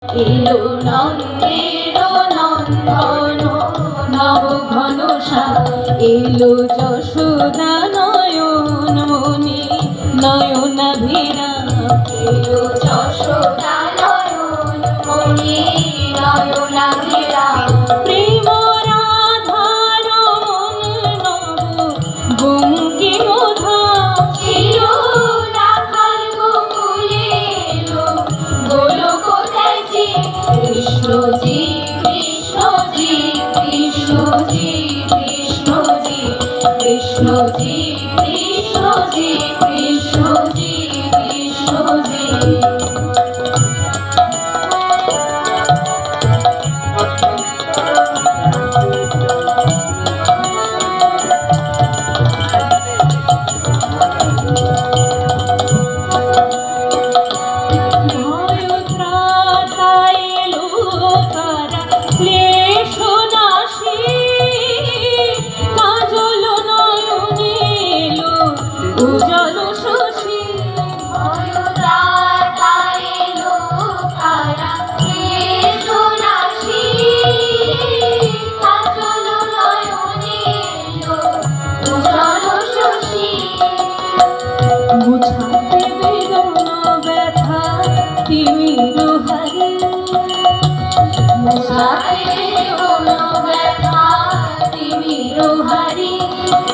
এলো নন্দের নন্দন নব ঘন সাপ, এলো যশোদা নয়ন মনি নয়নাভিরা, এলো যশোদা নয়ন মনি নয়নাভিরা। প্রেম রাধার মন নব বঙ্কিমধা, ছিল রাখাল গোকুলে এলো গোলকোদাজি। কৃষ্ণজি কৃষ্ণজি কৃষ্ণজি কৃষ্ণজি কৃষ্ণজি কৃষ্ণজি কৃষ্ণজি কৃষ্ণজি।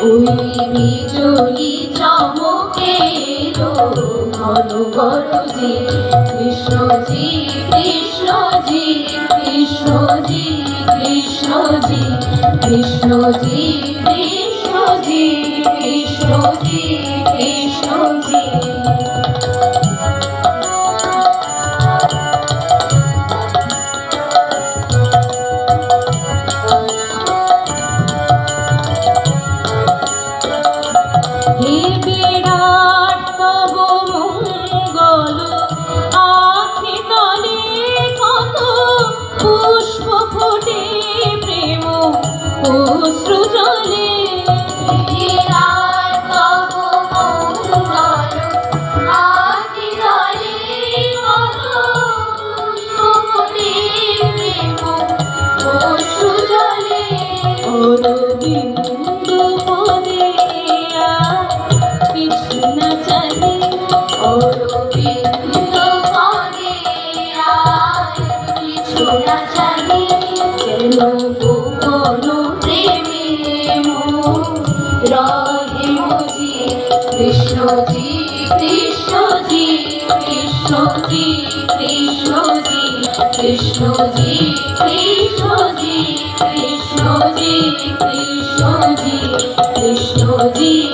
ওই বিজলি চমকে এলো ঘন গরজে। কৃষ্ণজি কৃষ্ণজি কৃষ্ণজি কৃষ্ণজি কৃষ্ণজি কৃষ্ণজি কৃষ্ণজি কৃষ্ণজি। কৃষ্ণজি কৃষ্ণজি কৃষ্ণজি কৃষ্ণজি কৃষ্ণজি কৃষ্ণজি কৃষ্ণজি কৃষ্ণজি কৃষ্ণজি।